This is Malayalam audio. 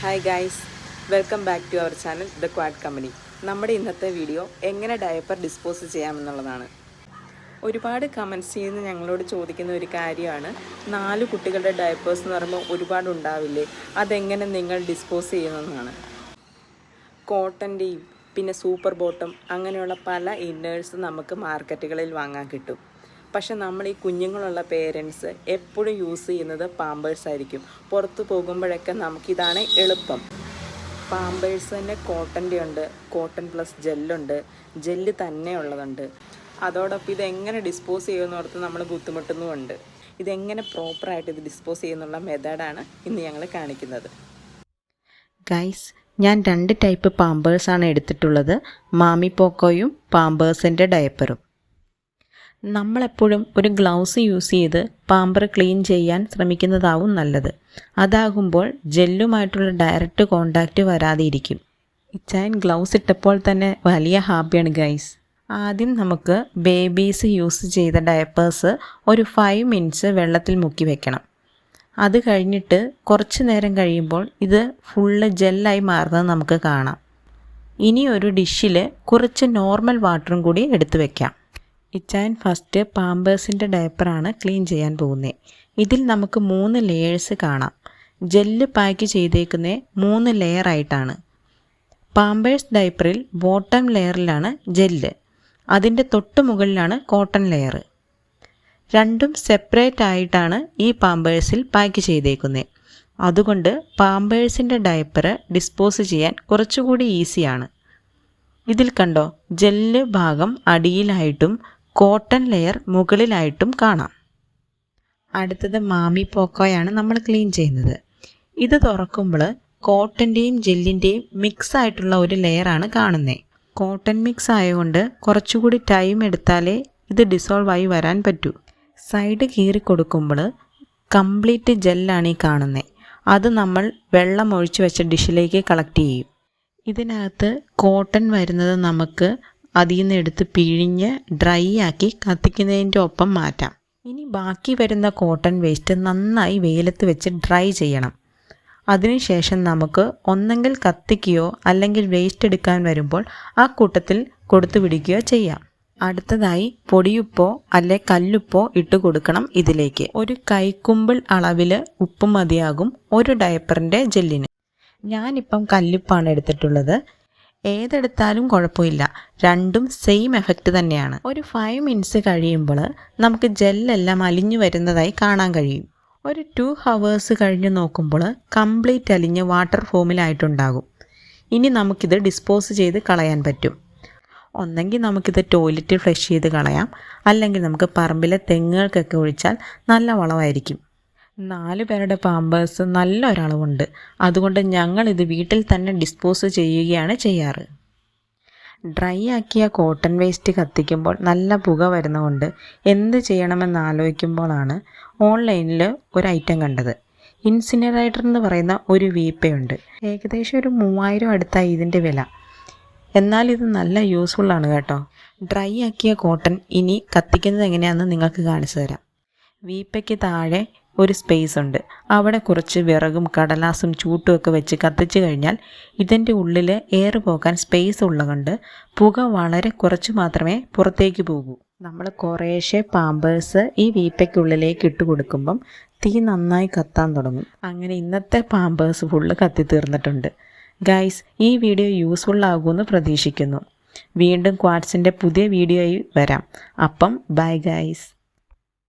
Hi guys, welcome back to our channel the Quad Company. നമ്മുടെ ഇന്നത്തെ വീഡിയോ എങ്ങനെ ഡയപ്പർ ഡിസ്പോസ് ചെയ്യാമെന്നുള്ളതാണ്. ഒരുപാട് കമൻറ്റ്സ് ചെയ്യുന്ന ഞങ്ങളോട് ചോദിക്കുന്ന ഒരു കാര്യമാണ്, 4 കുട്ടികളുടെ ഡയപ്പേഴ്സ് എന്ന് പറയുമ്പോൾ ഒരുപാട് ഉണ്ടാവില്ലേ, അതെങ്ങനെ നിങ്ങൾ ഡിസ്പോസ് ചെയ്യുന്നതെന്നാണ്. കോട്ടൻ്റെയും പിന്നെ സൂപ്പർ ബോട്ടം അങ്ങനെയുള്ള പല ഇന്നേഴ്സ് നമുക്ക് മാർക്കറ്റുകളിൽ വാങ്ങാൻ കിട്ടും. പക്ഷെ നമ്മൾ ഈ കുഞ്ഞുങ്ങളുള്ള പേരൻസ് എപ്പോഴും യൂസ് ചെയ്യുന്നത് പാമ്പേഴ്സ് ആയിരിക്കും. പുറത്ത് പോകുമ്പോഴൊക്കെ നമുക്കിതാണ് എളുപ്പം. പാമ്പേഴ്സ് തന്നെ കോട്ടൻ്റെ ഉണ്ട്, കോട്ടൺ പ്ലസ് ജെല്ലുണ്ട്, ജെല്ല് തന്നെ ഉള്ളതുണ്ട്. അതോടൊപ്പം ഇതെങ്ങനെ ഡിസ്പോസ് ചെയ്യുമെന്ന് ഓർത്ത് നമ്മൾ ബുദ്ധിമുട്ടുന്നുമുണ്ട്. ഇതെങ്ങനെ പ്രോപ്പറായിട്ട് ഇത് ഡിസ്പോസ് ചെയ്യുന്നുള്ള മെത്തേഡാണ് ഇന്ന് ഞങ്ങൾ കാണിക്കുന്നത്. ഗൈസ്, ഞാൻ 2 ടൈപ്പ് പാമ്പേഴ്സാണ് എടുത്തിട്ടുള്ളത്, മാമി പോക്കോയും പാമ്പേഴ്സിൻ്റെ ഡയപ്പറും. നമ്മളെപ്പോഴും ഒരു ഗ്ലൗസ് യൂസ് ചെയ്ത് പാമ്പർ ക്ലീൻ ചെയ്യാൻ ശ്രമിക്കുന്നതാവും നല്ലത്. അതാകുമ്പോൾ ജെല്ലുമായിട്ടുള്ള ഡയറക്റ്റ് കോണ്ടാക്റ്റ് വരാതെ ഇരിക്കും. ഇച്ചായൻ ഗ്ലൗസ് ഇട്ടപ്പോൾ തന്നെ വലിയ ഹാപ്പിയാണ് ഗൈസ്. ആദ്യം നമുക്ക് ബേബീസ് യൂസ് ചെയ്ത ഡയപ്പേഴ്സ് ഒരു 5 മിനിറ്റ്സ് വെള്ളത്തിൽ മുക്കി വെക്കണം. അത് കഴിഞ്ഞിട്ട് കുറച്ച് നേരം കഴിയുമ്പോൾ ഇത് ഫുള്ള് ജെല്ലായി മാറുന്നത് നമുക്ക് കാണാം. ഇനി ഒരു ഡിഷിൽ കുറച്ച് നോർമൽ വാട്ടറും കൂടി എടുത്തു വെക്കാം. ഇച്ചായൻ ഫസ്റ്റ് പാമ്പേഴ്സിൻ്റെ ഡയപ്പറാണ് ക്ലീൻ ചെയ്യാൻ പോകുന്നത്. ഇതിൽ നമുക്ക് 3 ലെയേഴ്സ് കാണാം. ജെല്ല് പാക്ക് ചെയ്തേക്കുന്ന 3 ലെയറായിട്ടാണ്. പാമ്പേഴ്സ് ഡയപ്പറിൽ ബോട്ടം ലെയറിലാണ് ജെല്ല്, അതിൻ്റെ തൊട്ട് മുകളിലാണ് കോട്ടൺ ലെയർ. രണ്ടും സെപ്പറേറ്റ് ആയിട്ടാണ് ഈ പാമ്പേഴ്സിൽ പാക്ക് ചെയ്തേക്കുന്നത്. അതുകൊണ്ട് പാമ്പേഴ്സിൻ്റെ ഡയപ്പർ ഡിസ്പോസ് ചെയ്യാൻ കുറച്ചുകൂടി ഈസിയാണ്. ഇതിൽ കണ്ടോ, ജെല്ല് ഭാഗം അടിയിലായിട്ടും കോട്ടൺ ലെയർ മുകളിലായിട്ടും കാണാം. അടുത്തത് മാമി പോക്കോയാണ് നമ്മൾ ക്ലീൻ ചെയ്യുന്നത്. ഇത് തുറക്കുമ്പോൾ കോട്ടൻ്റെയും ജെല്ലിൻ്റെയും മിക്സ് ആയിട്ടുള്ള ഒരു ലെയറാണ് കാണുന്നത്. കോട്ടൺ മിക്സ് ആയതുകൊണ്ട് കുറച്ചുകൂടി ടൈം എടുത്താലേ ഇത് ഡിസോൾവ് ആയി വരാൻ പറ്റൂ. സൈഡ് കീറി കൊടുക്കുമ്പോൾ കംപ്ലീറ്റ് ജെല്ലാണ് ഈ കാണുന്നത്. അത് നമ്മൾ വെള്ളം ഒഴിച്ച് വെച്ച ഡിഷിലേക്ക് കളക്ട് ചെയ്യും. ഇതിനകത്ത് കോട്ടൺ വരുന്നത് നമുക്ക് അതിൽ നിന്ന് എടുത്ത് പിഴിഞ്ഞ് ഡ്രൈ ആക്കി കത്തിക്കുന്നതിൻ്റെ ഒപ്പം മാറ്റാം. ഇനി ബാക്കി വരുന്ന കോട്ടൺ വേസ്റ്റ് നന്നായി വെയിലത്ത് വെച്ച് ഡ്രൈ ചെയ്യണം. അതിനുശേഷം നമുക്ക് ഒന്നെങ്കിൽ കത്തിക്കുകയോ അല്ലെങ്കിൽ വേസ്റ്റ് എടുക്കാൻ വരുമ്പോൾ ആ കൂട്ടത്തിൽ കൊടുത്തു പിടിക്കുകയോ ചെയ്യാം. അടുത്തതായി പൊടിയുപ്പോ അല്ലെ കല്ലുപ്പോ ഇട്ട് കൊടുക്കണം ഇതിലേക്ക്. ഒരു കൈക്കുമ്പിൾ അളവിൽ ഉപ്പ് മതിയാകും ഒരു ഡയപ്പറിൻ്റെ ജെല്ലിന്. ഞാനിപ്പം കല്ലുപ്പാണ് എടുത്തിട്ടുള്ളത്. ഏതെടുത്താലും കുഴപ്പമില്ല, രണ്ടും സെയിം എഫക്റ്റ് തന്നെയാണ്. ഒരു 5 മിനിറ്റ്സ് കഴിയുമ്പോൾ നമുക്ക് ജെല്ലെല്ലാം അലിഞ്ഞു വരുന്നതായി കാണാൻ കഴിയും. ഒരു 2 ഹവേഴ്സ് കഴിഞ്ഞ് നോക്കുമ്പോൾ കംപ്ലീറ്റ് അലിഞ്ഞ് വാട്ടർ ഫോമിലായിട്ടുണ്ടാകും. ഇനി നമുക്കിത് ഡിസ്പോസ് ചെയ്ത് കളയാൻ പറ്റും. ഒന്നെങ്കിൽ നമുക്കിത് ടോയ്ലറ്റിൽ ഫ്ലഷ് ചെയ്ത് കളയാം, അല്ലെങ്കിൽ നമുക്ക് പറമ്പിലെ തെങ്ങുകൾക്കൊക്കെ ഒഴിച്ചാൽ നല്ല വളമായിരിക്കും. 4 പേരുടെ പാമ്പേഴ്സ് നല്ല ഒരളവുണ്ട്, അതുകൊണ്ട് ഞങ്ങളിത് വീട്ടിൽ തന്നെ ഡിസ്പോസ് ചെയ്യുകയാണ് ചെയ്യാറ്. ഡ്രൈ ആക്കിയ കോട്ടൺ വേസ്റ്റ് കത്തിക്കുമ്പോൾ നല്ല പുക വരുന്നതുകൊണ്ട് എന്ത് ചെയ്യണമെന്ന് ആലോചിക്കുമ്പോഴാണ് ഓൺലൈനിൽ ഒരു ഐറ്റം കണ്ടത്. ഇൻസിനറേറ്റർ എന്ന് പറയുന്ന ഒരു വീപ്പയുണ്ട്. ഏകദേശം ഒരു 3000 അടുത്തായി ഇതിൻ്റെ വില. എന്നാൽ ഇത് നല്ല യൂസ്ഫുള്ളാണ് കേട്ടോ. ഡ്രൈ ആക്കിയ കോട്ടൺ ഇനി കത്തിക്കുന്നത് എങ്ങനെയാണെന്ന് നിങ്ങൾക്ക് കാണിച്ചു തരാം. വീപ്പയ്ക്ക് താഴെ ഒരു സ്പേസ് ഉണ്ട്. അവിടെ കുറച്ച് വിറകും കടലാസും ചൂട്ടുമൊക്കെ വെച്ച് കത്തിച്ച് കഴിഞ്ഞാൽ ഇതിൻ്റെ ഉള്ളിൽ എയർ പോകാൻ സ്പേസ് ഉള്ളതുകൊണ്ട് പുക വളരെ കുറച്ച് മാത്രമേ പുറത്തേക്ക് പോകൂ. നമ്മൾ കുറേശ്ശെ പാമ്പേഴ്സ് ഈ വീപ്പയ്ക്കുള്ളിലേക്ക് ഇട്ട് കൊടുക്കുമ്പം തീ നന്നായി കത്താൻ തുടങ്ങും. അങ്ങനെ ഇന്നത്തെ പാമ്പേഴ്സ് ഫുള്ള് കത്തി തീർന്നിട്ടുണ്ട്. ഗൈസ്, ഈ വീഡിയോ യൂസ്ഫുൾ ആകുമെന്ന് പ്രതീക്ഷിക്കുന്നു. വീണ്ടും ക്വാഡ്സിൻ്റെ പുതിയ വീഡിയോയിൽ വരാം. അപ്പം ബൈ ഗൈസ്.